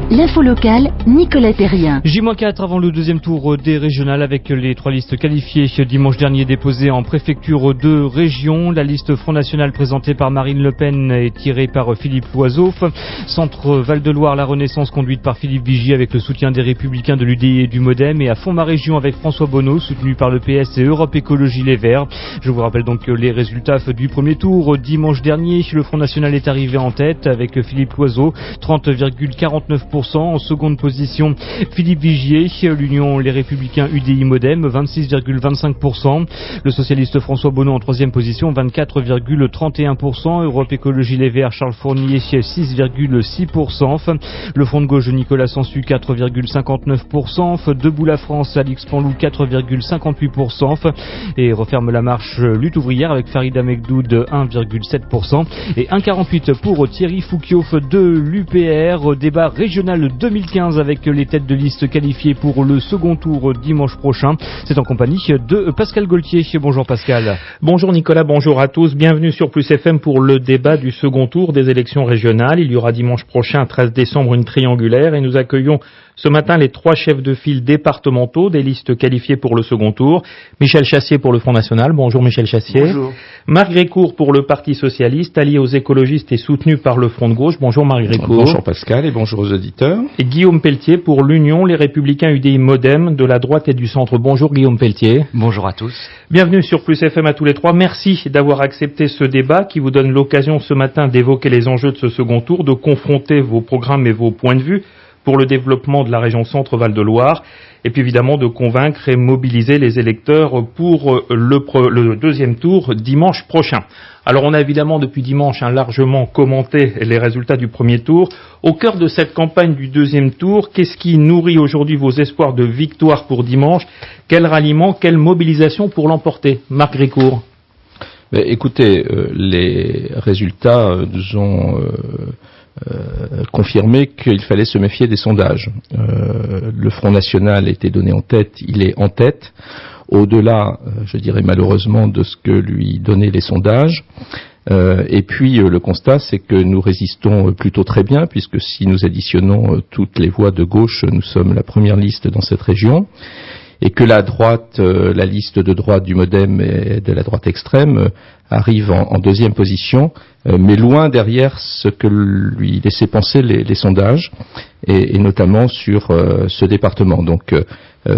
L'info locale, Nicolas Terrien. J-4 avant le deuxième tour des régionales avec les 3 listes qualifiées dimanche dernier déposées en préfecture de région. La liste Front National présentée par Marine Le Pen est tirée par Philippe Loiseau. Centre Val-de-Loire, la Renaissance conduite par Philippe Vigier avec le soutien des Républicains de l'UDI et du Modem. Et à fond ma région avec François Bonneau soutenu par le PS et Europe Écologie Les Verts. Je vous rappelle donc les résultats du premier tour. Dimanche dernier, le Front National est arrivé en tête avec Philippe Loiseau, 30,49%. En seconde position, Philippe Vigier, l'Union Les Républicains UDI Modem, 26,25%. Le socialiste François Bonneau en troisième position, 24,31%. Europe Écologie Les Verts, Charles Fournier, 6,6%. Le Front de Gauche de Nicolas Sansu, 4,59%. Debout la France, Alix Panlou, 4,58%. Et referme la marche Lutte ouvrière avec Farid Mekdoud, 1,7%. Et 1,48% pour Thierry Fouquiau de l'UPR. Débat régional 2015 avec les têtes de liste qualifiées pour le second tour dimanche prochain. C'est en compagnie de Pascal Gaultier. Bonjour Pascal. Bonjour Nicolas, bonjour à tous. Bienvenue sur Plus FM pour le débat du second tour des élections régionales. Il y aura dimanche prochain, 13 décembre, une triangulaire et nous accueillons ce matin les 3 chefs de file départementaux des listes qualifiées pour le second tour. Michel Chassier pour le Front National. Bonjour Michel Chassier. Bonjour. Marc Grécourt pour le Parti Socialiste, allié aux écologistes et soutenu par le Front de Gauche. Bonjour Marc Grécourt. Bonjour Pascal et bonjour aux auditeurs. Et Guillaume Pelletier pour l'Union Les Républicains UDI Modem de la droite et du centre. Bonjour Guillaume Pelletier. Bonjour à tous. Bienvenue sur Plus FM à tous les 3. Merci d'avoir accepté ce débat qui vous donne l'occasion ce matin d'évoquer les enjeux de ce second tour, de confronter vos programmes et vos points de vue pour le développement de la région Centre-Val-de-Loire, et puis évidemment de convaincre et mobiliser les électeurs pour le deuxième tour dimanche prochain. Alors on a évidemment depuis dimanche largement commenté les résultats du premier tour. Au cœur de cette campagne du deuxième tour, qu'est-ce qui nourrit aujourd'hui vos espoirs de victoire pour dimanche? Quel ralliement, quelle mobilisation pour l'emporter? Marc Grécourt. Écoutez, les résultats nous ont confirmé qu'il fallait se méfier des sondages. Le Front National était donné en tête, il est en tête, au-delà, je dirais malheureusement, de ce que lui donnaient les sondages. Et puis le constat, c'est que nous résistons plutôt très bien, puisque si nous additionnons toutes les voix de gauche, nous sommes la première liste dans cette région. Et que la droite, la liste de droite du Modem et de la droite extrême arrive en deuxième position, mais loin derrière ce que lui laissaient penser les sondages, et notamment sur ce département. Donc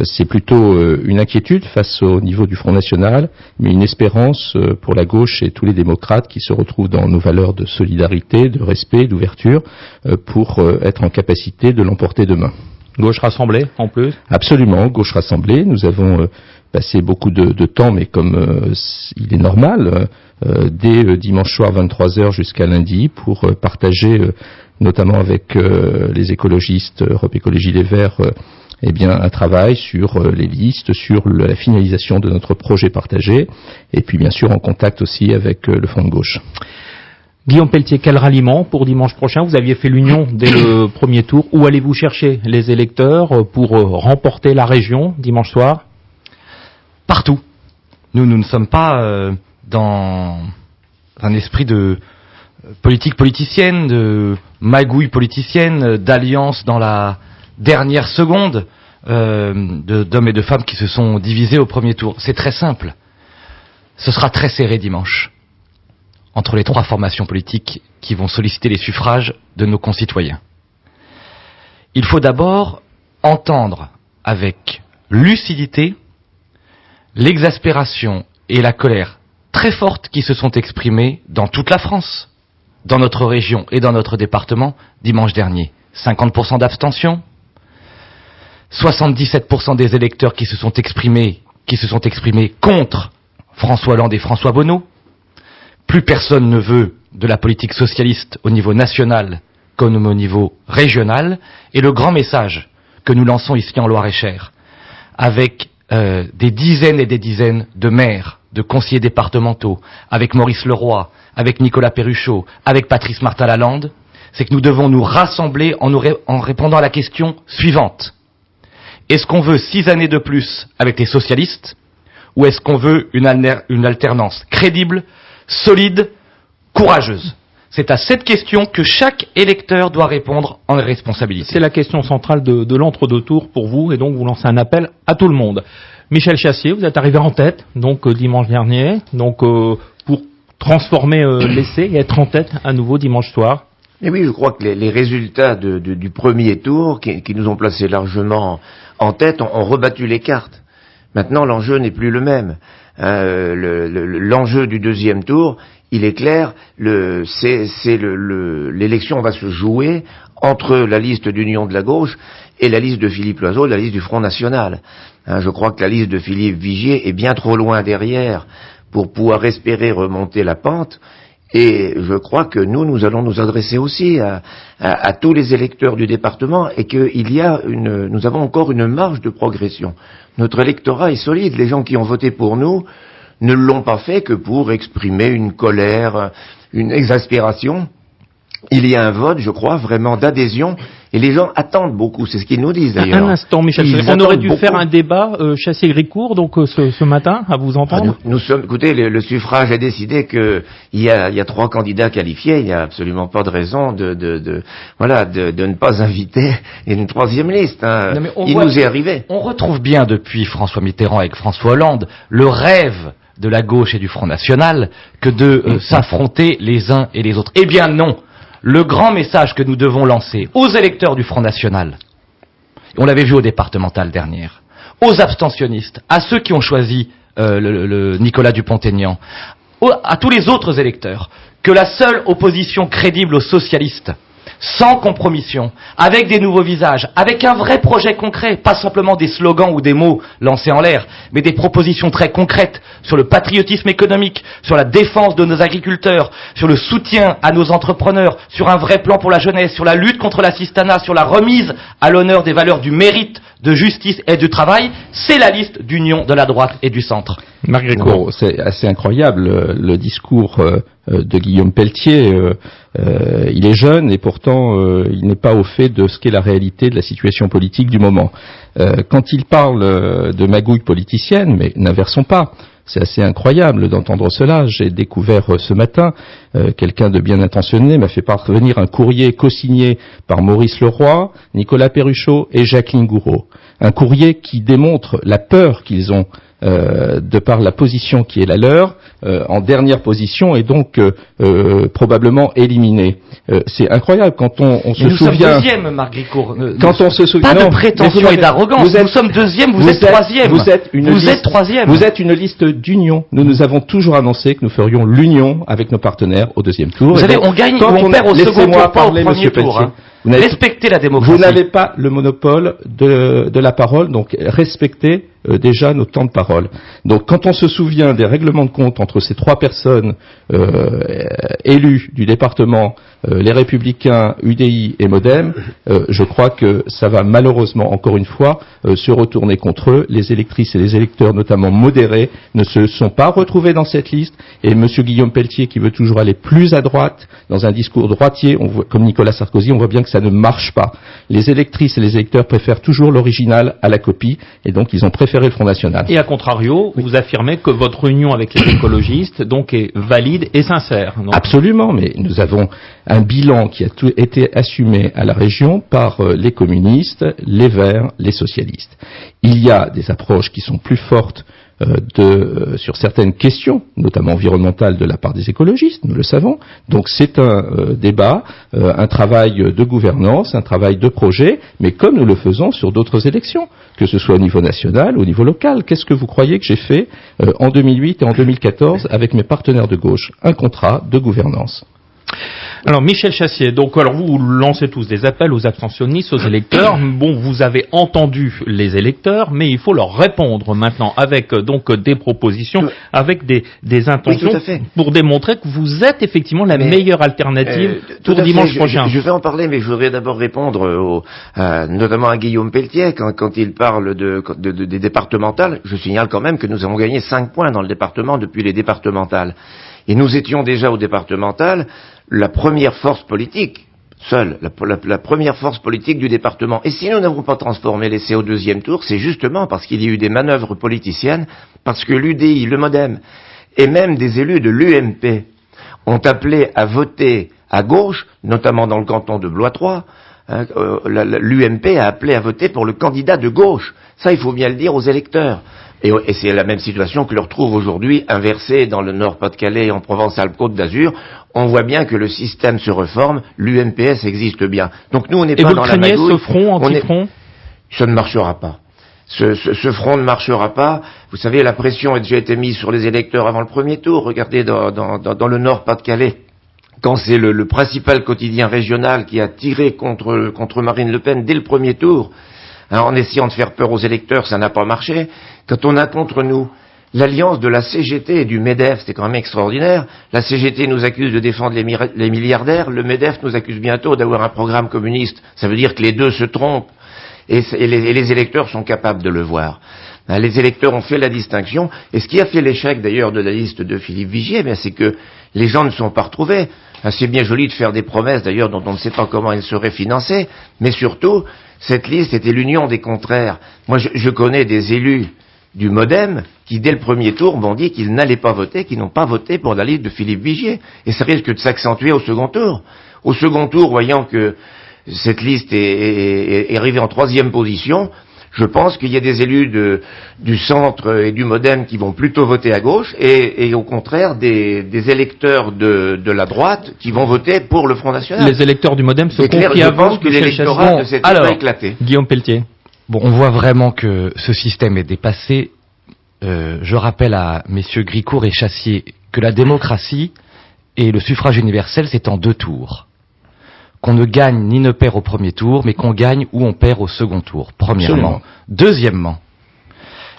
c'est plutôt une inquiétude face au niveau du Front National, mais une espérance pour la gauche et tous les démocrates qui se retrouvent dans nos valeurs de solidarité, de respect, d'ouverture, pour être en capacité de l'emporter demain. Gauche rassemblée, en plus? Absolument, gauche rassemblée. Nous avons passé beaucoup de temps, mais comme il est normal, dès dimanche soir 23h jusqu'à lundi, pour partager, notamment avec les écologistes, Europe Écologie Les Verts, un travail sur les listes, sur la finalisation de notre projet partagé, et puis bien sûr en contact aussi avec le Front de Gauche. Guillaume Pelletier, quel ralliement pour dimanche prochain? Vous aviez fait l'union dès le premier tour. Où allez-vous chercher les électeurs pour remporter la région dimanche soir? Partout. Nous ne sommes pas dans un esprit de politique politicienne, de magouille politicienne, d'alliance dans la dernière seconde d'hommes et de femmes qui se sont divisés au premier tour. C'est très simple. Ce sera très serré dimanche entre les 3 formations politiques qui vont solliciter les suffrages de nos concitoyens. Il faut d'abord entendre avec lucidité l'exaspération et la colère très fortes qui se sont exprimées dans toute la France, dans notre région et dans notre département dimanche dernier. 50% d'abstention, 77% des électeurs qui se sont exprimés contre François Hollande et François Bonneau. Plus personne ne veut de la politique socialiste au niveau national comme au niveau régional. Et le grand message que nous lançons ici en Loir-et-Cher, avec des dizaines et des dizaines de maires, de conseillers départementaux, avec Maurice Leroy, avec Nicolas Perruchot, avec Patrice Martin-Lalande, c'est que nous devons nous rassembler en répondant à la question suivante. Est-ce qu'on veut 6 années de plus avec les socialistes, ou est-ce qu'on veut une alternance crédible, solide, courageuse? C'est à cette question que chaque électeur doit répondre en responsabilité. C'est la question centrale de l'entre-deux tours pour vous, et donc vous lancez un appel à tout le monde. Michel Chassier, vous êtes arrivé en tête, donc dimanche dernier, donc pour transformer l'essai et être en tête à nouveau dimanche soir. Et oui, je crois que les résultats du premier tour, qui nous ont placés largement en tête, ont rebattu les cartes. Maintenant, l'enjeu n'est plus le même. L'enjeu du deuxième tour, il est clair, l'élection va se jouer entre la liste d'Union de la gauche et la liste de Philippe Loiseau, la liste du Front National. Je crois que la liste de Philippe Vigier est bien trop loin derrière pour pouvoir espérer remonter la pente. Et je crois que nous allons nous adresser aussi à tous les électeurs du département, et nous avons encore une marge de progression. Notre électorat est solide. Les gens qui ont voté pour nous ne l'ont pas fait que pour exprimer une colère, une exaspération. Il y a un vote, je crois, vraiment d'adhésion, et les gens attendent beaucoup, c'est ce qu'ils nous disent d'ailleurs. Un instant, Michel, on aurait dû faire un débat Chassier-Gricourt, donc ce matin, à vous entendre. Nous sommes, écoutez, le suffrage a décidé que il y a 3 candidats qualifiés, il n'y a absolument pas de raison de ne pas inviter une 3e liste. Non, il nous est arrivé. On retrouve bien depuis François Mitterrand avec François Hollande le rêve de la gauche et du Front National que de s'affronter les uns et les autres. Eh bien non. Le grand message que nous devons lancer aux électeurs du Front National, on l'avait vu au départemental dernière, aux abstentionnistes, à ceux qui ont choisi Nicolas Dupont-Aignan, à tous les autres électeurs, que la seule opposition crédible aux socialistes, sans compromission, avec des nouveaux visages, avec un vrai projet concret, pas simplement des slogans ou des mots lancés en l'air, mais des propositions très concrètes sur le patriotisme économique, sur la défense de nos agriculteurs, sur le soutien à nos entrepreneurs, sur un vrai plan pour la jeunesse, sur la lutte contre l'assistanat, sur la remise à l'honneur des valeurs du mérite, de justice et du travail. C'est la liste d'union de la droite et du centre. Bon, c'est assez incroyable le discours de Guillaume Pelletier. Il est jeune et pourtant il n'est pas au fait de ce qu'est la réalité de la situation politique du moment. Quand il parle de magouille politicienne, mais n'inversons pas. C'est assez incroyable d'entendre cela. J'ai découvert ce matin, quelqu'un de bien intentionné m'a fait parvenir un courrier co-signé par Maurice Leroy, Nicolas Perruchot et Jacqueline Gouraud. Un courrier qui démontre la peur qu'ils ont de par la position qui est la leur, en dernière position et donc probablement éliminés. C'est incroyable quand on se souvient. Nous sommes deuxième, Marc Gricourt. Quand on se souvient. Pas de prétention et d'arrogance. Nous sommes deuxième, vous êtes troisième. Vous êtes troisième. Vous êtes une liste d'union. Nous avons toujours annoncé que nous ferions l'union avec nos partenaires au deuxième tour. Vous savez, on gagne ou on perd au second tour, pas au premier tour. Respectez la démocratie. Vous n'avez pas le monopole de la parole, donc respectez déjà nos temps de parole. Donc quand on se souvient des règlements de compte entre ces 3 personnes élues du département, les Républicains, UDI et Modem, je crois que ça va malheureusement encore une fois se retourner contre eux. Les électrices et les électeurs, notamment modérés, ne se sont pas retrouvés dans cette liste, et M. Guillaume Pelletier, qui veut toujours aller plus à droite, dans un discours droitier, on voit, comme Nicolas Sarkozy, on voit bien que ça ne marche pas. Les électrices et les électeurs préfèrent toujours l'original à la copie, et donc ils ont préféré le Front National. Et à contrario, vous affirmez que votre union avec les écologistes donc est valide et sincère. Donc. Absolument, mais nous avons un bilan qui a été assumé à la région par les communistes, les Verts, les socialistes. Il y a des approches qui sont plus fortes sur certaines questions, notamment environnementales, de la part des écologistes, nous le savons. Donc c'est un débat, un travail de gouvernance, un travail de projet, mais comme nous le faisons sur d'autres élections, que ce soit au niveau national ou au niveau local. Qu'est-ce que vous croyez que j'ai fait en 2008 et en 2014 avec mes partenaires de gauche? Un contrat de gouvernance. Alors Michel Chassier, donc alors vous lancez tous des appels aux abstentionnistes, aux électeurs. Bon, vous avez entendu les électeurs, mais il faut leur répondre maintenant avec donc des propositions, avec des intentions, oui, pour démontrer que vous êtes effectivement la meilleure alternative pour dimanche prochain. Je vais en parler, mais je voudrais d'abord répondre notamment à Guillaume Pelletier quand il parle des départementales. Je signale quand même que nous avons gagné 5 points dans le département depuis les départementales. Et nous étions déjà au départemental la première force politique, seule, la première force politique du département. Et si nous n'avons pas transformé l'essai au deuxième tour, c'est justement parce qu'il y a eu des manœuvres politiciennes, parce que l'UDI, le Modem, et même des élus de l'UMP ont appelé à voter à gauche, notamment dans le canton de Blois 3, l'UMP a appelé à voter pour le candidat de gauche. Ça, il faut bien le dire aux électeurs. Et c'est la même situation que l'on retrouve aujourd'hui inversée dans le Nord-Pas-de-Calais et en Provence-Alpes-Côte d'Azur. On voit bien que le système se reforme, l'UMPS existe bien. Donc nous, on n'est pas dans la magouille. Et vous craignez ce front, anti-front ? Ça ne marchera pas. Ce front ne marchera pas. Vous savez, la pression a déjà été mise sur les électeurs avant le premier tour. Regardez dans le Nord-Pas-de-Calais, quand c'est le principal quotidien régional qui a tiré contre Marine Le Pen dès le premier tour, en essayant de faire peur aux électeurs, ça n'a pas marché. Quand on a contre nous l'alliance de la CGT et du MEDEF, c'est quand même extraordinaire. La CGT nous accuse de défendre les milliardaires, le MEDEF nous accuse bientôt d'avoir un programme communiste. Ça veut dire que les deux se trompent. Et les électeurs sont capables de le voir. Les électeurs ont fait la distinction, et ce qui a fait l'échec d'ailleurs de la liste de Philippe Vigier, c'est que les gens ne sont pas retrouvés. C'est bien joli de faire des promesses d'ailleurs dont on ne sait pas comment elles seraient financées, mais surtout, cette liste était l'union des contraires. Moi, je connais des élus du MoDem qui, dès le premier tour, m'ont dit qu'ils n'allaient pas voter, qu'ils n'ont pas voté pour la liste de Philippe Vigier. Et ça risque de s'accentuer au second tour. Au second tour, voyant que cette liste est arrivée en 3e position, je pense qu'il y a des élus du centre et du MoDem qui vont plutôt voter à gauche et au contraire des électeurs de la droite qui vont voter pour le Front National. Les électeurs du MoDem se confient à vous. Je pense que l'électorat ne s'est pas éclaté. Guillaume Pelletier. Bon, on voit vraiment que ce système est dépassé. Je rappelle à messieurs Gricourt et Chassier que la démocratie et le suffrage universel, c'est en 2 tours. Qu'on ne gagne ni ne perd au premier tour, mais qu'on gagne ou on perd au second tour, premièrement. Absolument. Deuxièmement,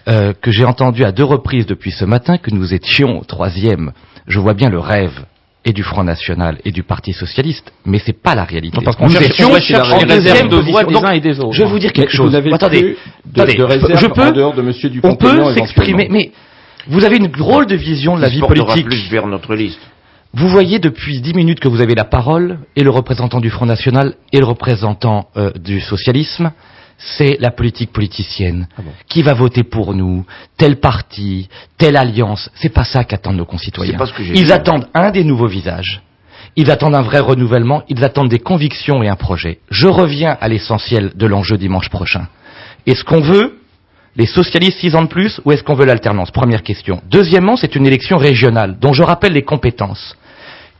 que j'ai entendu à 2 reprises depuis ce matin que nous étions au 3e. Je vois bien le rêve et du Front National et du Parti Socialiste, mais c'est pas la réalité. Non, parce qu'on cherche en deuxième position des uns et des autres. Je vais vous dire quelque chose. Attendez, de réserve en dehors de Monsieur Dupont-Aignan. On peut s'exprimer, mais vous avez une drôle de vision de la vie politique. Plus vers notre liste. Vous voyez depuis 10 minutes que vous avez la parole, et le représentant du Front National et le représentant du socialisme, c'est la politique politicienne. Ah bon. Qui va voter pour nous, tel parti, telle alliance. C'est pas ça qu'attendent nos concitoyens. Ils attendent des nouveaux visages. Ils attendent un vrai renouvellement. Ils attendent des convictions et un projet. Je reviens à l'essentiel de l'enjeu dimanche prochain. Est-ce qu'on veut les socialistes 6 ans de plus ou est-ce qu'on veut l'alternance? Première question. Deuxièmement, c'est une élection régionale dont je rappelle les compétences.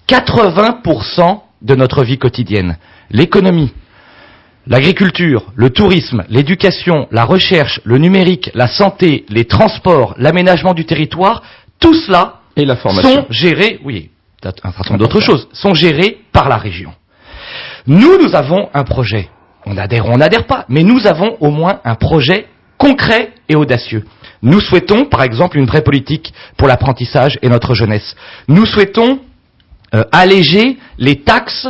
80% de notre vie quotidienne, l'économie, l'agriculture, le tourisme, l'éducation, la recherche, le numérique, la santé, les transports, l'aménagement du territoire, tout cela et la formation sont gérés, oui, un certain nombre d'autres choses, sont gérés par la région. Nous avons un projet. On adhère ou on n'adhère pas, mais nous avons au moins un projet concret et audacieux. Nous souhaitons, par exemple, une vraie politique pour l'apprentissage et notre jeunesse. Nous souhaitons alléger les taxes,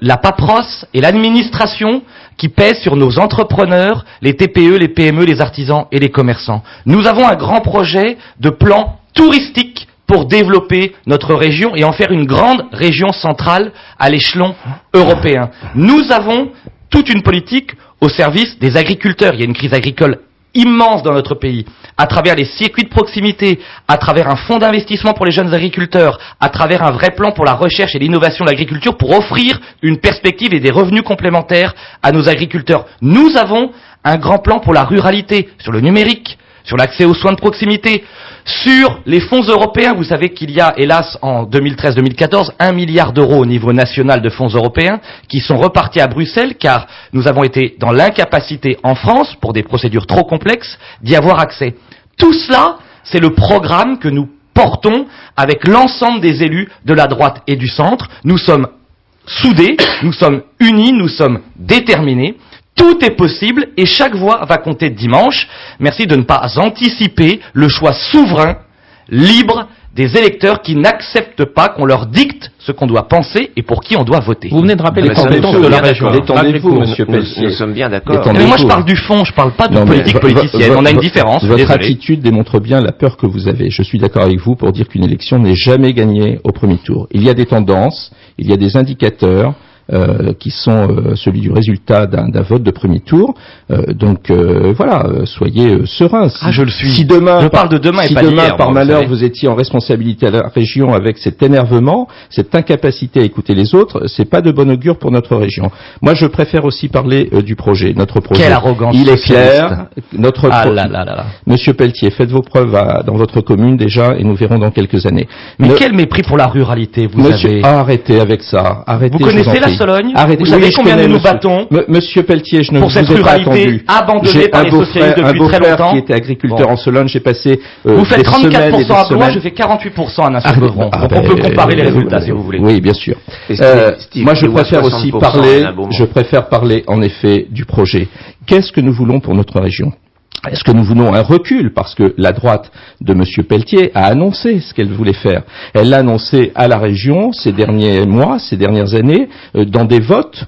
la paperasse et l'administration qui pèsent sur nos entrepreneurs, les TPE, les PME, les artisans et les commerçants. Nous avons un grand projet de plan touristique pour développer notre région et en faire une grande région centrale à l'échelon européen. Nous avons toute une politique au service des agriculteurs. Il y a une crise agricole immense dans notre pays, à travers les circuits de proximité, à travers un fonds d'investissement pour les jeunes agriculteurs, à travers un vrai plan pour la recherche et l'innovation de l'agriculture pour offrir une perspective et des revenus complémentaires à nos agriculteurs. Nous avons un grand plan pour la ruralité, sur le numérique, sur l'accès aux soins de proximité, sur les fonds européens. Vous savez qu'il y a, hélas, en 2013-2014, 1 milliard d'euros au niveau national de fonds européens qui sont repartis à Bruxelles car nous avons été dans l'incapacité en France, pour des procédures trop complexes, d'y avoir accès. Tout cela, c'est le programme que nous portons avec l'ensemble des élus de la droite et du centre. Nous sommes soudés, nous sommes unis, nous sommes déterminés. Tout est possible et chaque voix va compter dimanche. Merci de ne pas anticiper le choix souverain, libre, des électeurs qui n'acceptent pas qu'on leur dicte ce qu'on doit penser et pour qui on doit voter. Vous venez de rappeler les compétences de la région. Détendez-vous, monsieur Pelletier. Nous sommes bien d'accord. Mais moi, je parle du fond, je parle pas de politique politicienne. On a une différence. Votre attitude démontre bien la peur que vous avez. Je suis d'accord avec vous pour dire qu'une élection n'est jamais gagnée au premier tour. Il y a des tendances, il y a des indicateurs. qui sont celui du résultat d'un vote de premier tour. Donc voilà, soyez sereins. Je le suis. Si demain, je parle de demain et pas d'hier. Si demain, par malheur, vous étiez en responsabilité à la région avec cet énervement, cette incapacité à écouter les autres, c'est pas de bon augure pour notre région. Moi, je préfère aussi parler du projet. Notre projet, quelle arrogance il est socialiste. clair. Notre Monsieur Pelletier, faites vos preuves dans votre commune déjà, et nous verrons dans quelques années. Mais quel mépris pour la ruralité vous avez. Arrêtez avec ça. Arrêtez. Vous connaissez la Sologne? Arrêtez. Vous savez combien nous nous battons Monsieur Pelletier, je ne pour vous cette ai pas ruralité attendu. abandonnée par les socialistes depuis très longtemps. Qui était agriculteur en Sologne, j'ai passé vous faites 34% à Blois, semaines. je fais 48% à Nassau-Beuvron. Donc on peut comparer les résultats si vous voulez. Oui, bien sûr. Moi, je préfère aussi parler en effet du projet. Qu'est-ce que nous voulons pour notre région? Est-ce que nous voulons un recul? Parce que la droite de M. Pelletier a annoncé ce qu'elle voulait faire. Elle l'a annoncé à la région ces derniers mois, ces dernières années, dans des votes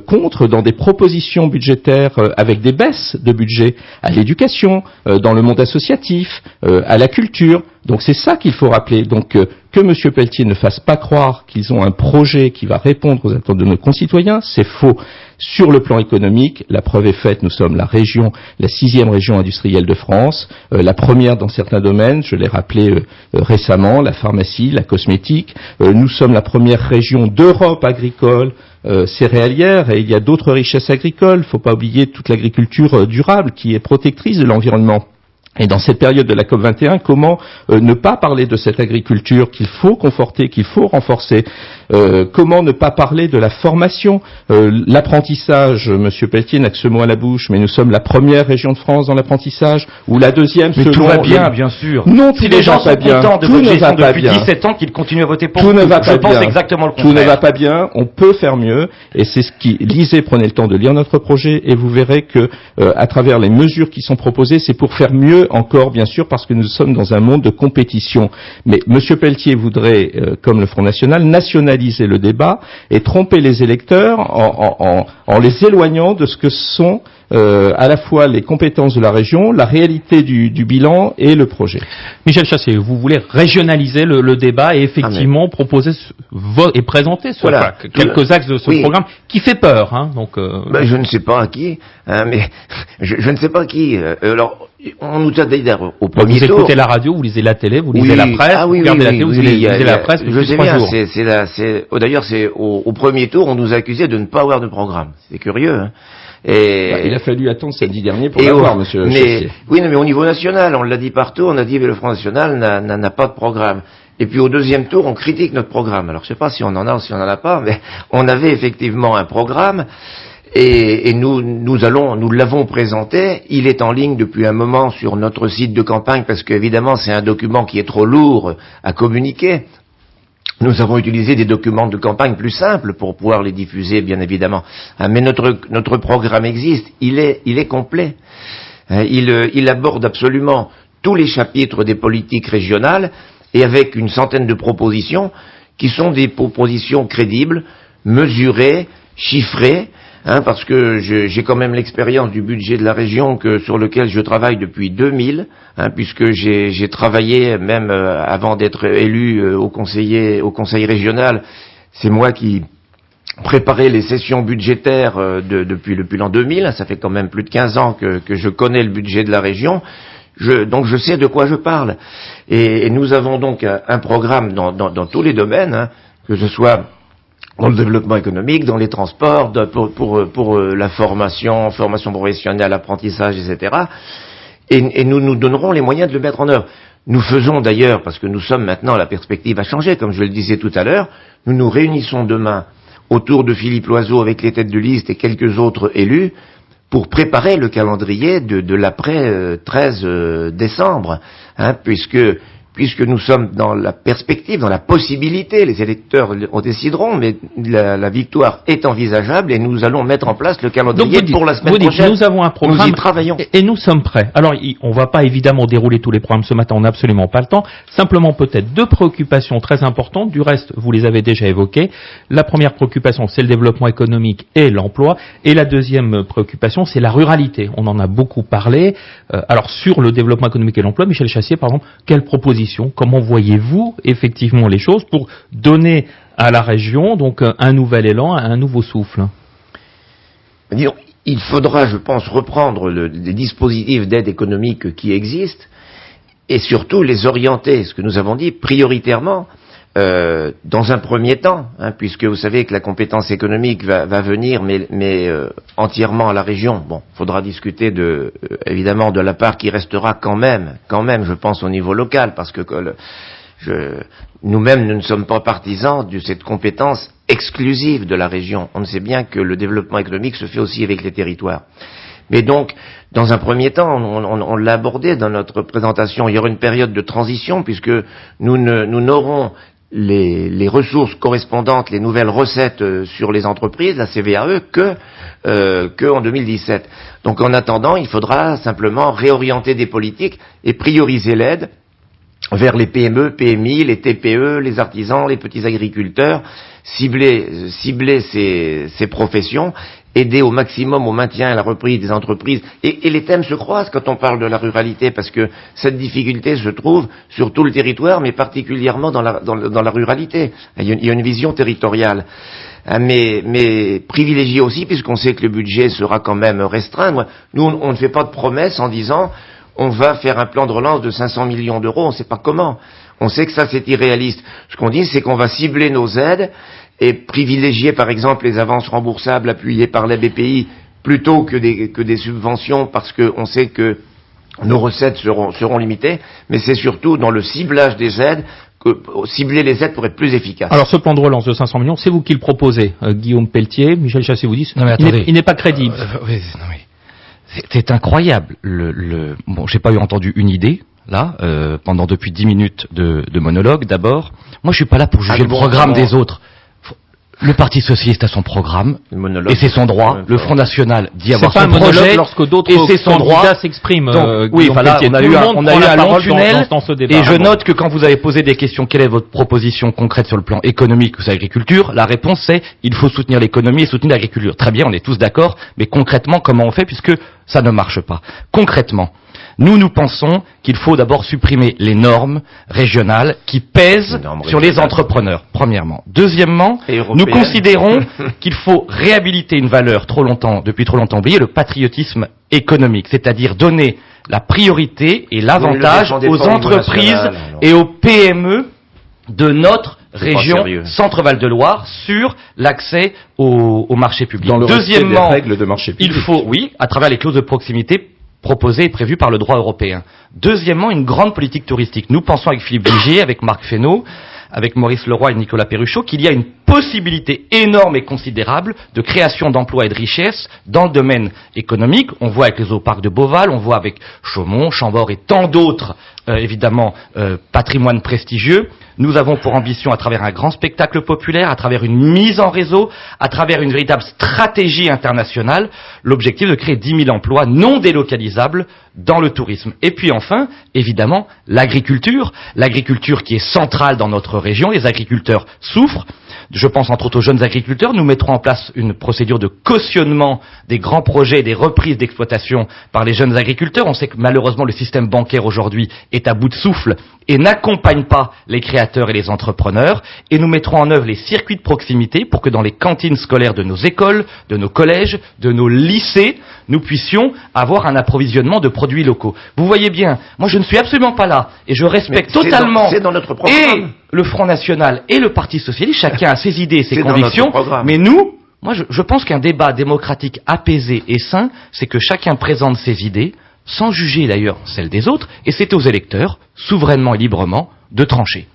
contre, dans des propositions budgétaires avec des baisses de budget à l'éducation, dans le monde associatif, à la culture. Donc c'est ça qu'il faut rappeler. Donc que M. Pelletier ne fasse pas croire qu'ils ont un projet qui va répondre aux attentes de nos concitoyens, c'est faux. Sur le plan économique, la preuve est faite, nous sommes la 6e région industrielle de France, la première dans certains domaines, je l'ai rappelé récemment, la pharmacie, la cosmétique. Nous sommes la première région d'Europe agricole, céréalière, et il y a d'autres richesses agricoles. Il ne faut pas oublier toute l'agriculture durable qui est protectrice de l'environnement. Et dans cette période de la COP21, comment ne pas parler de cette agriculture qu'il faut conforter, qu'il faut renforcer? Comment ne pas parler de la formation, l'apprentissage? Monsieur Pelletier n'a que ce mot à la bouche, mais nous sommes la première région de France dans l'apprentissage, ou la deuxième. Mais tout va bien, bien sûr. Non, si les gens sont contents de votre gestion depuis 17 ans, qu'ils continuent à voter pour vous. Je pense exactement le contraire. Tout ne va pas bien. On peut faire mieux, et c'est ce qui. Lisez, prenez le temps de lire notre projet, et vous verrez que à travers les mesures qui sont proposées, c'est pour faire mieux encore, bien sûr, parce que nous sommes dans un monde de compétition. Mais M. Pelletier voudrait, comme le Front National, nationaliser le débat et tromper les électeurs en les éloignant de ce que sont à la fois les compétences de la région, la réalité du bilan et le projet. Michel Chassé, vous voulez régionaliser le débat et effectivement proposer et présenter quelques axes de ce programme qui fait peur. Hein, donc, je ne sais pas à qui, mais je ne sais pas à qui. Alors, on nous a dit au premier tour. Vous écoutez la radio, vous lisez la télé, vous lisez la presse, vous regardez la télé, vous lisez la presse depuis 3 jours. D'ailleurs, c'est au premier tour, on nous a accusé de ne pas avoir de programme. C'est curieux. Hein. Il a fallu attendre samedi dernier pour l'avoir, monsieur Chassier. Oui, mais au niveau national, on l'a dit partout, on a dit que le Front National n'a pas de programme. Et puis au deuxième tour, on critique notre programme. Alors je sais pas si on en a ou si on en a pas, mais on avait effectivement un programme. Et nous l'avons présenté. Il est en ligne depuis un moment sur notre site de campagne parce qu'évidemment c'est un document qui est trop lourd à communiquer. Nous avons utilisé des documents de campagne plus simples pour pouvoir les diffuser, bien évidemment. Mais notre programme existe. Il est complet. Il aborde absolument tous les chapitres des politiques régionales et avec une centaine de propositions qui sont des propositions crédibles, mesurées, chiffrées. Parce que j'ai quand même l'expérience du budget de la région sur lequel je travaille depuis 2000, puisque j'ai travaillé même avant d'être élu au conseil régional. C'est moi qui préparais les sessions budgétaires depuis l'an 2000. Ça fait quand même plus de 15 ans que je connais le budget de la région. Donc je sais de quoi je parle. Et nous avons donc un programme dans tous les domaines, que ce soit dans le développement économique, dans les transports, pour la formation professionnelle, apprentissage, etc. Et nous nous donnerons les moyens de le mettre en œuvre. Nous faisons d'ailleurs, parce que nous sommes maintenant, la perspective a changé, comme je le disais tout à l'heure, nous nous réunissons demain autour de Philippe Loiseau avec les têtes de liste et quelques autres élus pour préparer le calendrier de l'après 13 décembre, puisque nous sommes dans la perspective, dans la possibilité, les électeurs en décideront, mais la victoire est envisageable et nous allons mettre en place le calendrier pour la semaine prochaine. Nous avons un programme, nous y travaillons. Et nous sommes prêts. Alors, on ne va pas évidemment dérouler tous les programmes ce matin, on n'a absolument pas le temps. Simplement, peut-être 2 préoccupations très importantes. Du reste, vous les avez déjà évoquées. La première préoccupation, c'est le développement économique et l'emploi. Et la deuxième préoccupation, c'est la ruralité. On en a beaucoup parlé. Alors, sur le développement économique et l'emploi, Michel Chassier, par exemple, quelle proposition propositions? Comment voyez-vous effectivement les choses pour donner à la région donc un nouvel élan, un nouveau souffle? Il faudra, je pense, reprendre les dispositifs d'aide économique qui existent et surtout les orienter, ce que nous avons dit, prioritairement dans un premier temps, puisque vous savez que la compétence économique va venir, mais entièrement à la région. Bon, faudra discuter évidemment de la part qui restera quand même, je pense, au niveau local, parce que nous-mêmes, nous ne sommes pas partisans de cette compétence exclusive de la région. On sait bien que le développement économique se fait aussi avec les territoires. Mais donc, dans un premier temps, on l'a abordé dans notre présentation, il y aura une période de transition, puisque nous n'aurons les ressources correspondantes, les nouvelles recettes sur les entreprises, la CVAE, que en 2017. Donc en attendant, il faudra simplement réorienter des politiques et prioriser l'aide vers les PME, PMI, les TPE, les artisans, les petits agriculteurs, cibler ces professions, aider au maximum au maintien et à la reprise des entreprises. Et les thèmes se croisent quand on parle de la ruralité, parce que cette difficulté se trouve sur tout le territoire, mais particulièrement dans la ruralité. Il y a une vision territoriale. Mais privilégié aussi, puisqu'on sait que le budget sera quand même restreint. Nous, on ne fait pas de promesses en disant on va faire un plan de relance de 500 millions d'euros, on ne sait pas comment. On sait que ça, c'est irréaliste. Ce qu'on dit, c'est qu'on va cibler nos aides et privilégier, par exemple, les avances remboursables appuyées par la BPI plutôt que des subventions, parce qu'on sait que nos recettes seront limitées. Mais c'est surtout dans le ciblage des aides que cibler les aides pour être plus efficace. Alors, ce plan de relance de 500 millions, c'est vous qui le proposez, Guillaume Pelletier. Michel Chassé vous dit, il n'est pas crédible. C'est incroyable. Bon, j'ai pas entendu une idée là depuis 10 minutes de monologue. D'abord, moi je suis pas là pour juger le programme des autres. Le Parti socialiste a son programme et c'est son droit. Le Front National dit avoir son projet lorsque d'autres et c'est son droit. S'expriment. Oui, voilà, on a eu un long tunnel. Dans ce débat, et je note que quand vous avez posé des questions, quelle est votre proposition concrète sur le plan économique ou sur l'agriculture, la réponse c'est il faut soutenir l'économie et soutenir l'agriculture. Très bien, on est tous d'accord, mais concrètement, comment on fait puisque ça ne marche pas? Concrètement, nous pensons qu'il faut d'abord supprimer les normes régionales qui pèsent sur les entrepreneurs, premièrement. Deuxièmement, nous considérons qu'il faut réhabiliter une valeur depuis trop longtemps oubliée, le patriotisme économique, c'est-à-dire donner la priorité et l'avantage aux entreprises et aux PME de notre région Centre-Val de Loire sur l'accès au marché public. Dans le respect des règles de marché public. Il faut, oui, à travers les clauses de proximité proposé et prévu par le droit européen. Deuxièmement, une grande politique touristique. Nous pensons avec Philippe Vigier, avec Marc Fesneau, avec Maurice Leroy et Nicolas Perruchot, qu'il y a une possibilité énorme et considérable de création d'emplois et de richesses dans le domaine économique. On voit avec les zooparcs de Beauval, on voit avec Chaumont, Chambord et tant d'autres, patrimoines prestigieux. Nous avons pour ambition, à travers un grand spectacle populaire, à travers une mise en réseau, à travers une véritable stratégie internationale, l'objectif de créer 10 000 emplois non délocalisables dans le tourisme. Et puis enfin, évidemment, l'agriculture qui est centrale dans notre région. Les agriculteurs souffrent. Je pense entre autres aux jeunes agriculteurs. Nous mettrons en place une procédure de cautionnement des grands projets et des reprises d'exploitation par les jeunes agriculteurs. On sait que malheureusement le système bancaire aujourd'hui est à bout de souffle et n'accompagne pas les créateurs et les entrepreneurs. Et nous mettrons en œuvre les circuits de proximité pour que dans les cantines scolaires de nos écoles, de nos collèges, de nos lycées, nous puissions avoir un approvisionnement de produits locaux. Vous voyez bien, moi je ne suis absolument pas là et je respecte totalement c'est dans notre programme. Et le Front National et le Parti Socialiste, chacun a ses idées et ses convictions, mais nous, moi je pense qu'un débat démocratique apaisé et sain, c'est que chacun présente ses idées, sans juger d'ailleurs celles des autres, et c'est aux électeurs, souverainement et librement, de trancher.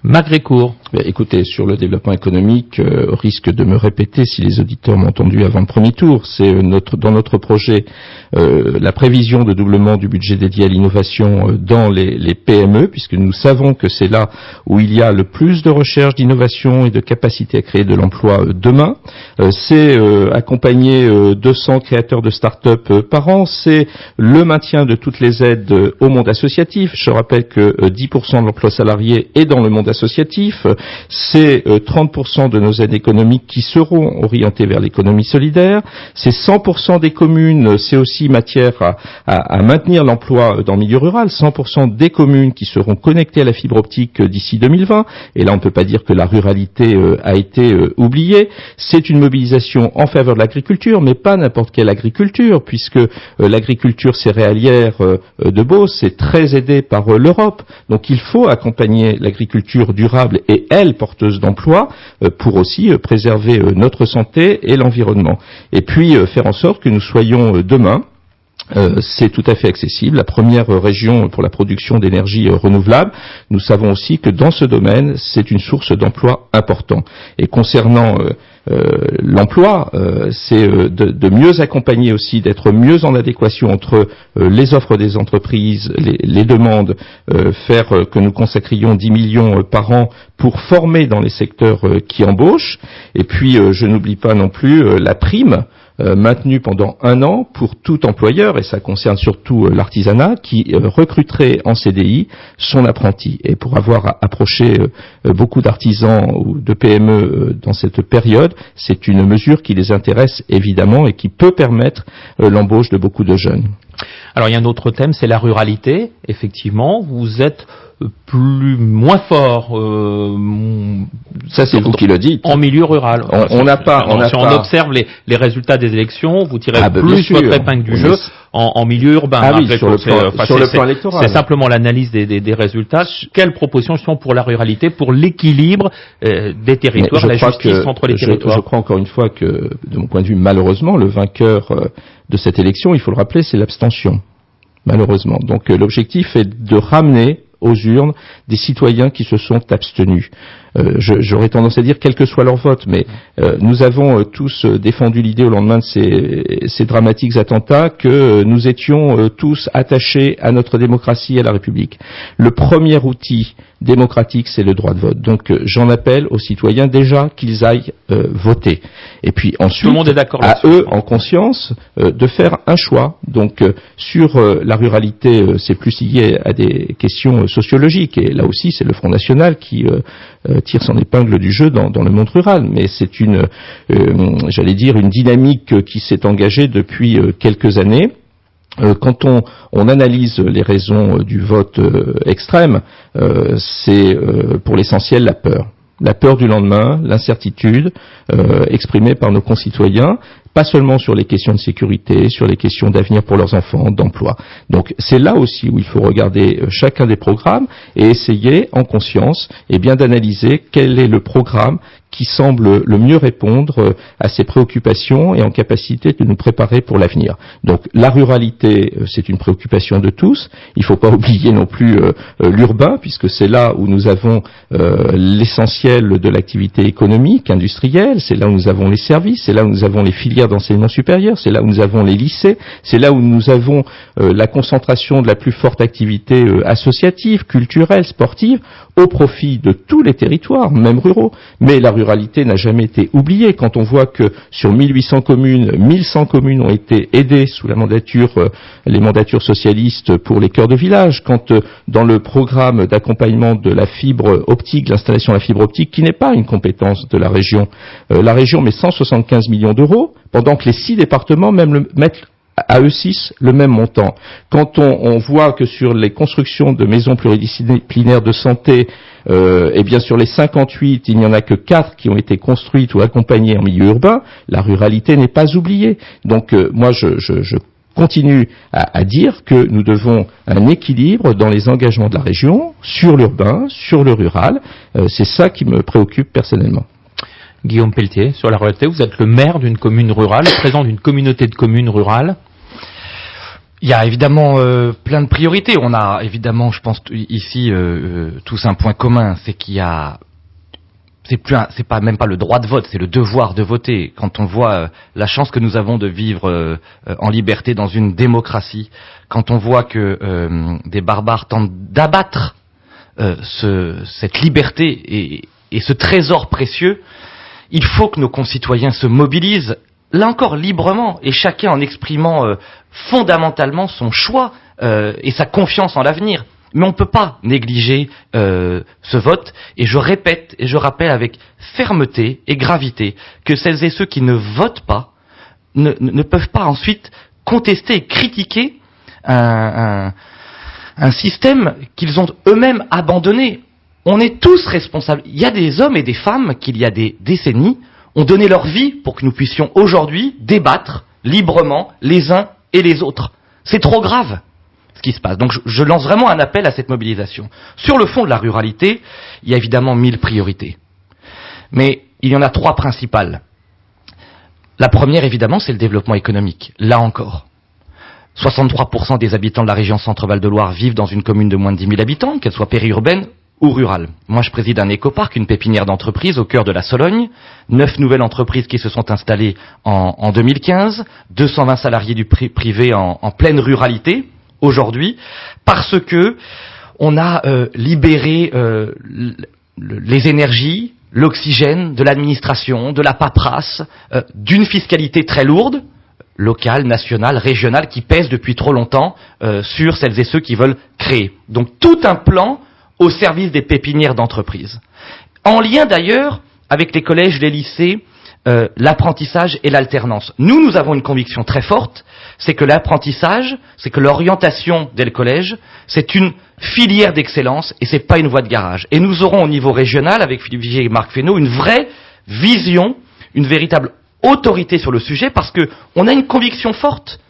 Magrécourt. Écoutez, sur le développement économique, risque de me répéter si les auditeurs m'ont entendu avant le premier tour. C'est dans notre projet la prévision de doublement du budget dédié à l'innovation dans les PME, puisque nous savons que c'est là où il y a le plus de recherche, d'innovation et de capacité à créer de l'emploi demain. C'est accompagner 200 créateurs de start-up par an. C'est le maintien de toutes les aides au monde associatif. Je rappelle que 10% de l'emploi salarié est dans le monde associatif. associatif, c'est 30% de nos aides économiques qui seront orientées vers l'économie solidaire, c'est 100% des communes, c'est aussi matière à maintenir l'emploi dans le milieu rural, 100% des communes qui seront connectées à la fibre optique d'ici 2020, et là on ne peut pas dire que la ruralité a été oubliée. C'est une mobilisation en faveur de l'agriculture, mais pas n'importe quelle agriculture, puisque l'agriculture céréalière de Beauce est très aidée par l'Europe. Donc il faut accompagner l'agriculture durable et elle porteuse d'emplois pour aussi préserver notre santé et l'environnement. Et puis faire en sorte que nous soyons demain, c'est tout à fait accessible, la première région pour la production d'énergie renouvelable. Nous savons aussi que dans ce domaine, c'est une source d'emploi important. Et concernant l'emploi, c'est de mieux accompagner aussi, d'être mieux en adéquation entre les offres des entreprises, les demandes, faire que nous consacrions 10 millions par an pour former dans les secteurs qui embauchent. Et puis, je n'oublie pas non plus la prime maintenu pendant 1 an pour tout employeur, et ça concerne surtout l'artisanat, qui recruterait en CDI son apprenti. Et pour avoir approché beaucoup d'artisans ou de PME dans cette période, c'est une mesure qui les intéresse évidemment et qui peut permettre l'embauche de beaucoup de jeunes. Alors il y a un autre thème, c'est la ruralité. Effectivement, vous êtes moins fort. Ça c'est vous qui le dites. En milieu rural. On n'a pas. Si on observe les résultats des élections, vous tirez plus votre épingle du jeu en milieu urbain. Ah oui, sur le plan électoral. C'est simplement l'analyse des résultats. Quelles propositions sont pour la ruralité, pour l'équilibre des territoires, la justice entre les territoires? Je crois encore une fois que, de mon point de vue, malheureusement, le vainqueur de cette élection, il faut le rappeler, c'est l'abstention. Malheureusement. Donc l'objectif est de ramener aux urnes des citoyens qui se sont abstenus. J'aurais tendance à dire quel que soit leur vote, mais nous avons tous défendu l'idée au lendemain de ces dramatiques attentats que nous étions tous attachés à notre démocratie et à la République. Le premier outil démocratique, c'est le droit de vote. Donc j'en appelle aux citoyens déjà qu'ils aillent voter. Et puis ensuite, tout le monde est d'accord à eux, en conscience, de faire un choix. Donc sur la ruralité, c'est plus lié à des questions sociologiques. Et là aussi, c'est le Front National qui tire son épingle du jeu dans le monde rural. Mais c'est j'allais dire, une dynamique qui s'est engagée depuis quelques années. Quand on analyse les raisons du vote extrême, c'est pour l'essentiel la peur. La peur du lendemain, l'incertitude exprimée par nos concitoyens, pas seulement sur les questions de sécurité, sur les questions d'avenir pour leurs enfants, d'emploi. Donc c'est là aussi où il faut regarder chacun des programmes et essayer en conscience d'analyser quel est le programme qui semble le mieux répondre à ces préoccupations et en capacité de nous préparer pour l'avenir. Donc la ruralité, c'est une préoccupation de tous. Il ne faut pas oublier non plus l'urbain, puisque c'est là où nous avons l'essentiel de l'activité économique, industrielle, c'est là où nous avons les services, c'est là où nous avons les filières d'enseignement supérieur, c'est là où nous avons les lycées, c'est là où nous avons la concentration de la plus forte activité associative, culturelle, sportive, au profit de tous les territoires, même ruraux. Mais la ruralité n'a jamais été oubliée. Quand on voit que sur 1800 communes, 1100 communes ont été aidées sous la mandature, les mandatures socialistes pour les cœurs de village, quand dans le programme d'accompagnement de la fibre optique, l'installation de la fibre optique, qui n'est pas une compétence de la région met 175 millions d'euros, pendant que les 6 départements mettent à eux 6 le même montant. Quand on voit que sur les constructions de maisons pluridisciplinaires de santé, sur les 58, il n'y en a que 4 qui ont été construites ou accompagnées en milieu urbain, la ruralité n'est pas oubliée. Donc moi je continue à dire que nous devons un équilibre dans les engagements de la région, sur l'urbain, sur le rural. C'est ça qui me préoccupe personnellement. Guillaume Pelletier, sur la ruralité, vous êtes le maire d'une commune rurale, président d'une communauté de communes rurales. Il y a évidemment plein de priorités. On a évidemment, je pense ici tous un point commun, c'est qu'il y a, c'est pas même pas le droit de vote, c'est le devoir de voter. Quand on voit la chance que nous avons de vivre en liberté dans une démocratie, quand on voit que des barbares tentent d'abattre cette liberté et ce trésor précieux, il faut que nos concitoyens se mobilisent, là encore librement, et chacun en exprimant fondamentalement son choix et sa confiance en l'avenir. Mais on ne peut pas négliger ce vote, et je répète et je rappelle avec fermeté et gravité que celles et ceux qui ne votent pas ne peuvent pas ensuite contester et critiquer un système qu'ils ont eux-mêmes abandonné. On est tous responsables. Il y a des hommes et des femmes qui, il y a des décennies, ont donné leur vie pour que nous puissions aujourd'hui débattre librement les uns et les autres. C'est trop grave ce qui se passe. Donc je lance vraiment un appel à cette mobilisation. Sur le fond de la ruralité, il y a évidemment 1000 priorités. Mais il y en a 3 principales. La première, évidemment, c'est le développement économique. Là encore. 63% des habitants de la région Centre-Val de Loire vivent dans une commune de moins de 10 000 habitants, qu'elle soit périurbaine ou rurale. Moi, je préside un écoparc, une pépinière d'entreprises au cœur de la Sologne. 9 nouvelles entreprises qui se sont installées en 2015. 220 salariés du privé en pleine ruralité, aujourd'hui, parce que on a libéré les énergies, l'oxygène de l'administration, de la paperasse, d'une fiscalité très lourde, locale, nationale, régionale, qui pèse depuis trop longtemps sur celles et ceux qui veulent créer. Donc tout un plan au service des pépinières d'entreprise. En lien d'ailleurs avec les collèges, les lycées, l'apprentissage et l'alternance. Nous avons une conviction très forte, c'est que l'apprentissage, c'est que l'orientation dès le collège, c'est une filière d'excellence et c'est pas une voie de garage. Et nous aurons au niveau régional, avec Philippe Vigier et Marc Fesneau, une vraie vision, une véritable autorité sur le sujet, parce que on a une conviction forte.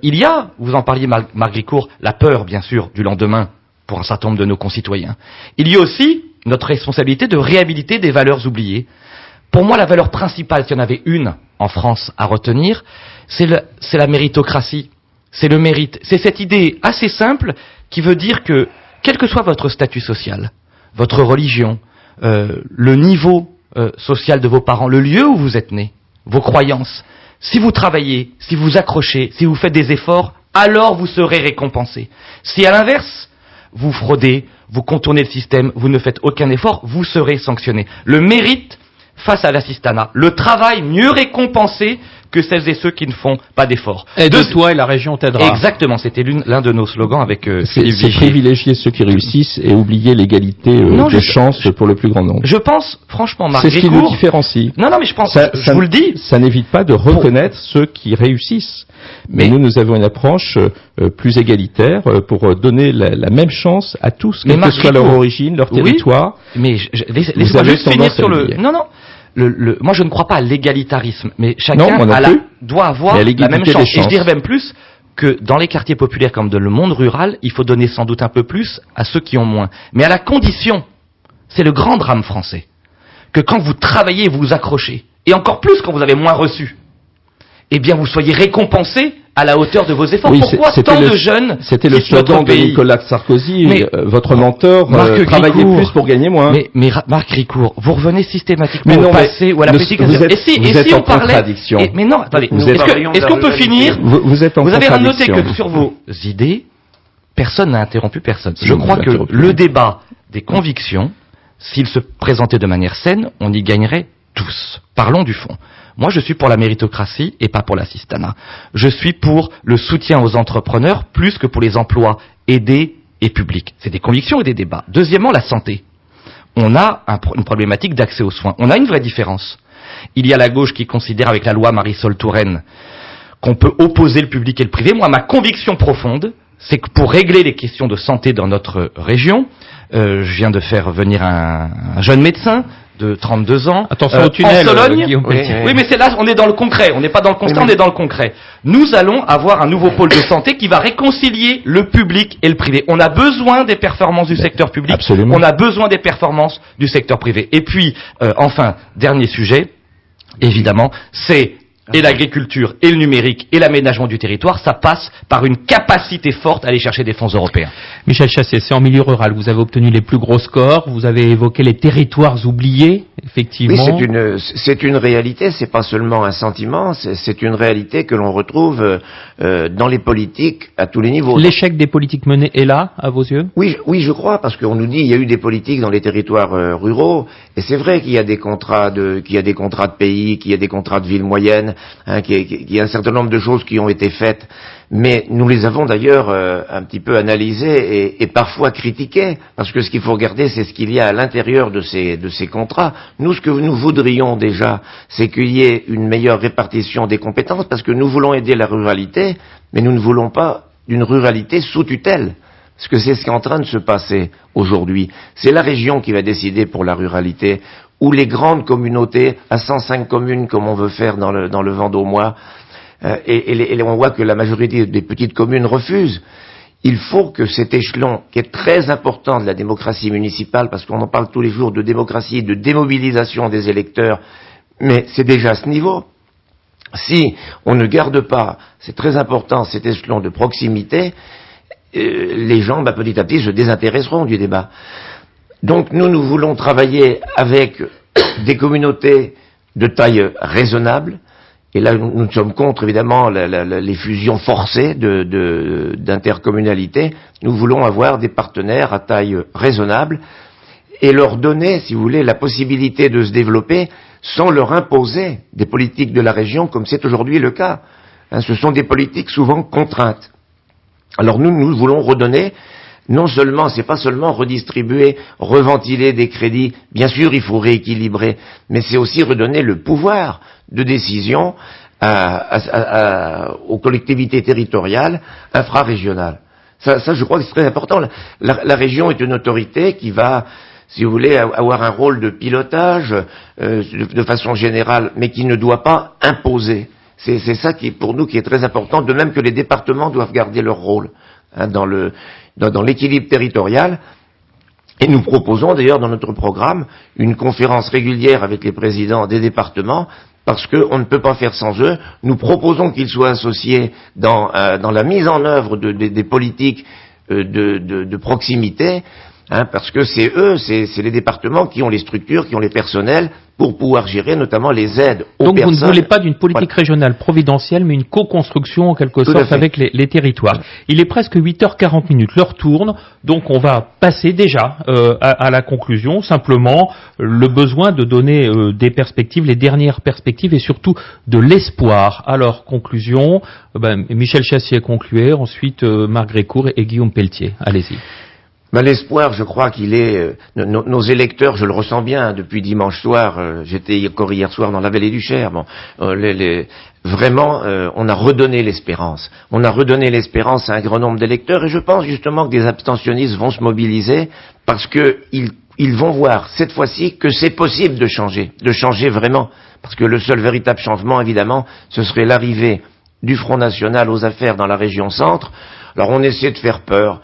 Il y a, vous en parliez Marc Gricourt, la peur bien sûr du lendemain pour un certain nombre de nos concitoyens. Il y a aussi notre responsabilité de réhabiliter des valeurs oubliées. Pour moi, la valeur principale, s'il y en avait une en France à retenir, c'est la méritocratie, c'est le mérite. C'est cette idée assez simple qui veut dire que, quel que soit votre statut social, votre religion, le niveau social de vos parents, le lieu où vous êtes né, vos croyances, si vous travaillez, si vous accrochez, si vous faites des efforts, alors vous serez récompensé. Si à l'inverse, vous fraudez, vous contournez le système, vous ne faites aucun effort, vous serez sanctionné. Le mérite face à l'assistanat, le travail mieux récompensé que celles et ceux qui ne font pas d'efforts. Aide-toi et la région t'aidera. Exactement, c'était l'un de nos slogans avec Philippe C'est Vigier. privilégier ceux qui réussissent et oublier l'égalité de chances pour le plus grand nombre. Je pense, franchement, Marc C'est ce qui nous Gricourt... différencie. Non, mais je pense, je vous le dis. Ça n'évite pas de reconnaître ceux qui réussissent. Mais nous avons une approche plus égalitaire pour donner la même chance à tous, quelle que soit leur origine, leur territoire. Mais laissez-moi juste finir sur le... Non. Moi, je ne crois pas à l'égalitarisme, mais chacun doit avoir la même chance. Et je dirais même plus que dans les quartiers populaires comme dans le monde rural, il faut donner sans doute un peu plus à ceux qui ont moins. Mais à la condition, c'est le grand drame français, que quand vous travaillez, vous vous accrochez, et encore plus quand vous avez moins reçu, eh bien vous soyez récompensés à la hauteur de vos efforts. Oui, pourquoi tant de jeunes C'était le slogan de Nicolas Sarkozy, votre mentor, travaillez plus pour gagner moins. Mais Marc Gricourt, vous revenez systématiquement au passé ou à la politique. Vous êtes en contradiction. Mais non, attendez, est-ce qu'on peut finir? Vous êtes en contradiction. Vous avez à noter que sur vos idées, personne n'a interrompu personne. Je crois que le débat des convictions, s'il se présentait de manière saine, on y gagnerait tous. Parlons du fond. Moi, je suis pour la méritocratie et pas pour l'assistanat. Je suis pour le soutien aux entrepreneurs plus que pour les emplois aidés et publics. C'est des convictions et des débats. Deuxièmement, la santé. On a une problématique d'accès aux soins. On a une vraie différence. Il y a la gauche qui considère avec la loi Marisol Touraine qu'on peut opposer le public et le privé. Moi, ma conviction profonde, c'est que pour régler les questions de santé dans notre région, je viens de faire venir un jeune médecin de 32 ans, attention au tunnel, en Sologne. Oui, mais c'est là, on est dans le concret, on n'est pas dans le constat, on est dans le concret. Nous allons avoir un nouveau pôle de santé qui va réconcilier le public et le privé. On a besoin des performances du secteur public, absolument. On a besoin des performances du secteur privé. Et puis, enfin, dernier sujet, évidemment, c'est et l'agriculture, et le numérique, et l'aménagement du territoire, ça passe par une capacité forte à aller chercher des fonds européens. Michel Chassé, c'est en milieu rural. Vous avez obtenu les plus gros scores. Vous avez évoqué les territoires oubliés, effectivement. Oui, c'est une réalité. C'est pas seulement un sentiment. C'est une réalité que l'on retrouve dans les politiques à tous les niveaux. L'échec des politiques menées est là, à vos yeux? Oui, je crois, parce qu'on nous dit il y a eu des politiques dans les territoires ruraux, et c'est vrai qu'il y a des contrats de pays, qu'il y a des contrats de villes moyennes. qu'il y a un certain nombre de choses qui ont été faites, mais nous les avons d'ailleurs un petit peu analysées et parfois critiquées, parce que ce qu'il faut regarder, c'est ce qu'il y a à l'intérieur de ces contrats. Nous, ce que nous voudrions déjà, c'est qu'il y ait une meilleure répartition des compétences, parce que nous voulons aider la ruralité, mais nous ne voulons pas d'une ruralité sous tutelle. Parce que c'est ce qui est en train de se passer aujourd'hui. C'est la région qui va décider pour la ruralité, ou les grandes communautés, à 105 communes comme on veut faire dans le Vendômois, et on voit que la majorité des petites communes refusent. Il faut que cet échelon, qui est très important de la démocratie municipale, parce qu'on en parle tous les jours de démocratie, de démobilisation des électeurs, mais c'est déjà à ce niveau. Si on ne garde pas, c'est très important, cet échelon de proximité, les gens, petit à petit, se désintéresseront du débat. Donc nous voulons travailler avec des communautés de taille raisonnable, et là nous sommes contre évidemment les fusions forcées d'intercommunalités. Nous voulons avoir des partenaires à taille raisonnable et leur donner, si vous voulez, la possibilité de se développer sans leur imposer des politiques de la région comme c'est aujourd'hui le cas. Ce sont des politiques souvent contraintes. Alors nous voulons redonner, non seulement, c'est pas seulement redistribuer, reventiler des crédits, bien sûr il faut rééquilibrer, mais c'est aussi redonner le pouvoir de décision aux collectivités territoriales, infrarégionales. Ça je crois que c'est très important. La région est une autorité qui va, si vous voulez, avoir un rôle de pilotage de façon générale, mais qui ne doit pas imposer. C'est ça qui, pour nous, qui est très important, de même que les départements doivent garder leur rôle dans l'équilibre territorial. Et nous proposons d'ailleurs dans notre programme une conférence régulière avec les présidents des départements, parce qu'on ne peut pas faire sans eux. Nous proposons qu'ils soient associés dans la mise en œuvre des politiques de proximité, parce que c'est eux, c'est les départements qui ont les structures, qui ont les personnels pour pouvoir gérer notamment les aides aux personnes. Donc vous ne voulez pas d'une politique régionale providentielle, mais une co-construction en quelque sorte avec les territoires. Il est presque 8h40, l'heure tourne, donc on va passer déjà à la conclusion, simplement le besoin de donner des perspectives, les dernières perspectives et surtout de l'espoir. Alors conclusion, Michel Chassier concluait, ensuite Marc Grécourt et Guillaume Pelletier. Allez-y. L'espoir, je crois qu'il est... nos électeurs, je le ressens bien depuis dimanche soir, j'étais encore hier soir dans la vallée du Cher, vraiment, on a redonné l'espérance. On a redonné l'espérance à un grand nombre d'électeurs, et je pense justement que des abstentionnistes vont se mobiliser, parce que ils vont voir cette fois-ci que c'est possible de changer vraiment. Parce que le seul véritable changement, évidemment, ce serait l'arrivée du Front National aux affaires dans la région centre. Alors on essaie de faire peur,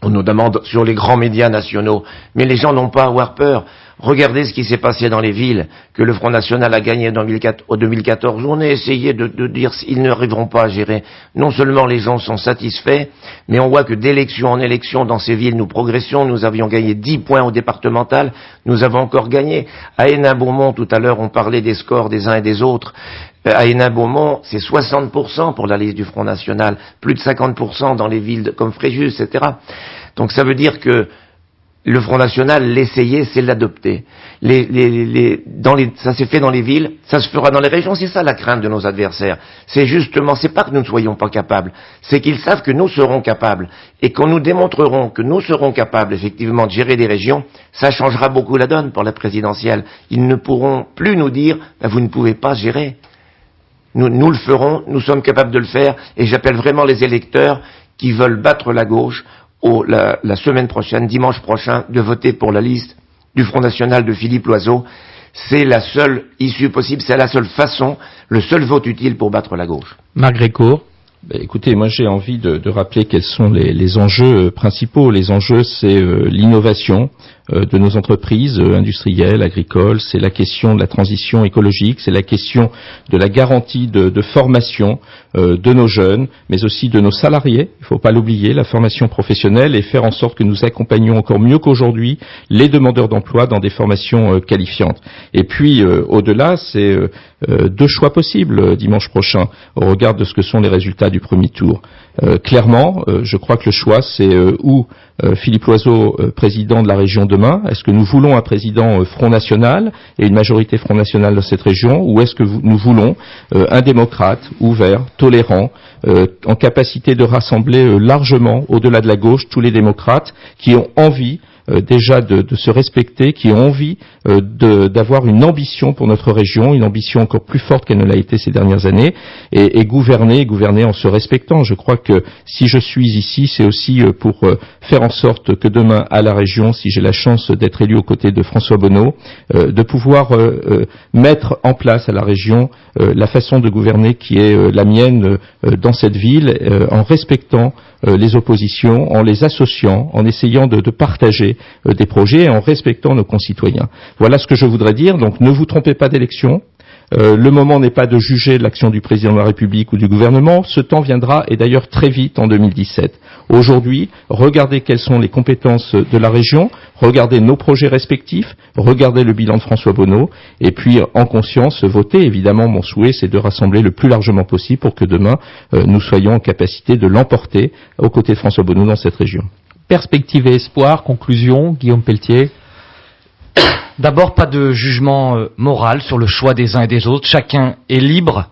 on nous demande sur les grands médias nationaux, mais les gens n'ont pas à avoir peur. Regardez ce qui s'est passé dans les villes, que le Front National a gagné en 2014, où on a essayé de dire qu'ils n'arriveront pas à gérer. Non seulement les gens sont satisfaits, mais on voit que d'élection en élection dans ces villes, nous progressions, nous avions gagné 10 points au départemental, nous avons encore gagné. À Hénin-Beaumont, tout à l'heure, on parlait des scores des uns et des autres. À Hénin-Beaumont, c'est 60% pour la liste du Front National, plus de 50% dans les villes comme Fréjus, etc. Donc ça veut dire que le Front National, l'essayer, c'est l'adopter. Ça s'est fait dans les villes, ça se fera dans les régions, c'est ça la crainte de nos adversaires. C'est justement, c'est pas que nous ne soyons pas capables, c'est qu'ils savent que nous serons capables. Et quand nous démontrerons que nous serons capables, effectivement, de gérer des régions, ça changera beaucoup la donne pour la présidentielle. Ils ne pourront plus nous dire, vous ne pouvez pas gérer. Nous le ferons, nous sommes capables de le faire, et j'appelle vraiment les électeurs qui veulent battre la gauche la semaine prochaine, dimanche prochain, de voter pour la liste du Front National de Philippe Loiseau. C'est la seule issue possible, c'est la seule façon, le seul vote utile pour battre la gauche. Marc Grécourt. Écoutez, moi j'ai envie de rappeler quels sont les enjeux principaux. Les enjeux, c'est l'innovation de nos entreprises industrielles, agricoles, c'est la question de la transition écologique, c'est la question de la garantie de formation de nos jeunes, mais aussi de nos salariés. Il ne faut pas l'oublier, la formation professionnelle, et faire en sorte que nous accompagnions encore mieux qu'aujourd'hui les demandeurs d'emploi dans des formations qualifiantes. Et puis, au-delà, c'est 2 choix possibles dimanche prochain, au regard de ce que sont les résultats du premier tour. Clairement, je crois que le choix, c'est ou Philippe Loiseau président de la région demain? Est-ce que nous voulons un président Front National et une majorité Front National dans cette région, ou est-ce que nous voulons un démocrate ouvert, tolérant, en capacité de rassembler largement, au-delà de la gauche, tous les démocrates qui ont envie déjà de se respecter, qui ont envie d'avoir une ambition pour notre région, une ambition encore plus forte qu'elle ne l'a été ces dernières années, et gouverner en se respectant. Je crois que si je suis ici, c'est aussi pour faire en sorte que demain, à la région, si j'ai la chance d'être élu aux côtés de François Bonneau, de pouvoir mettre en place à la région la façon de gouverner qui est la mienne dans cette ville, en respectant les oppositions, en les associant, en essayant de partager des projets et en respectant nos concitoyens. Voilà ce que je voudrais dire. Donc ne vous trompez pas d'élection. Le moment n'est pas de juger l'action du président de la République ou du gouvernement. Ce temps viendra, et d'ailleurs très vite, en 2017. Aujourd'hui, regardez quelles sont les compétences de la région, regardez nos projets respectifs, regardez le bilan de François Bonneau, et puis en conscience, votez. Évidemment, mon souhait, c'est de rassembler le plus largement possible pour que demain, nous soyons en capacité de l'emporter aux côtés de François Bonneau dans cette région. Perspective et espoir, conclusion, Guillaume Pelletier. D'abord, pas de jugement moral sur le choix des uns et des autres. Chacun est libre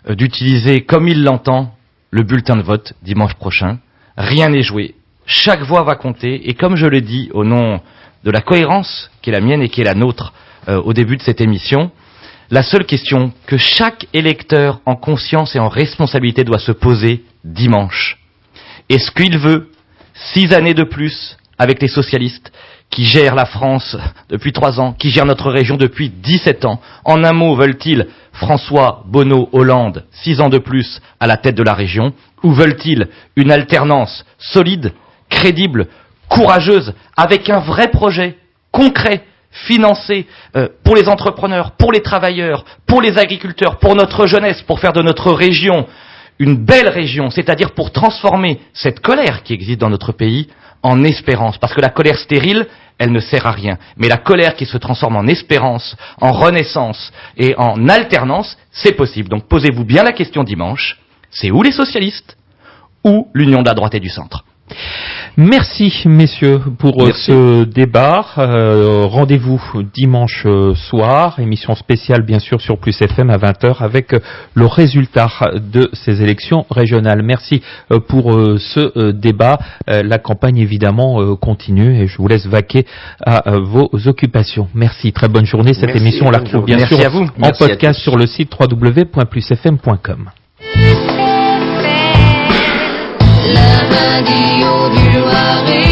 d'utiliser comme il l'entend le bulletin de vote dimanche prochain. Rien n'est joué. Chaque voix va compter. Et comme je l'ai dit au nom de la cohérence qui est la mienne et qui est la nôtre au début de cette émission, la seule question que chaque électeur en conscience et en responsabilité doit se poser dimanche, est-ce qu'il veut 6 années de plus avec les socialistes qui gèrent la France depuis 3 ans, qui gèrent notre région depuis 17 ans. En un mot, veulent-ils François Bonneau Hollande, 6 ans de plus à la tête de la région, ou veulent-ils une alternance solide, crédible, courageuse, avec un vrai projet concret, financé pour les entrepreneurs, pour les travailleurs, pour les agriculteurs, pour notre jeunesse, pour faire de notre région une belle région, c'est-à-dire pour transformer cette colère qui existe dans notre pays en espérance, parce que la colère stérile, elle ne sert à rien. Mais la colère qui se transforme en espérance, en renaissance et en alternance, c'est possible. Donc posez-vous bien la question dimanche, c'est où les socialistes ou l'union de la droite et du centre? Merci messieurs pour ce débat. Rendez-vous dimanche soir, émission spéciale bien sûr sur Plus FM à 20h avec le résultat de ces élections régionales. Merci pour ce débat. La campagne évidemment continue et je vous laisse vaquer à vos occupations. Merci, très bonne journée. Cette émission on la retrouve bien sûr en podcast sur le site www.plusfm.com. La radio du Loiret.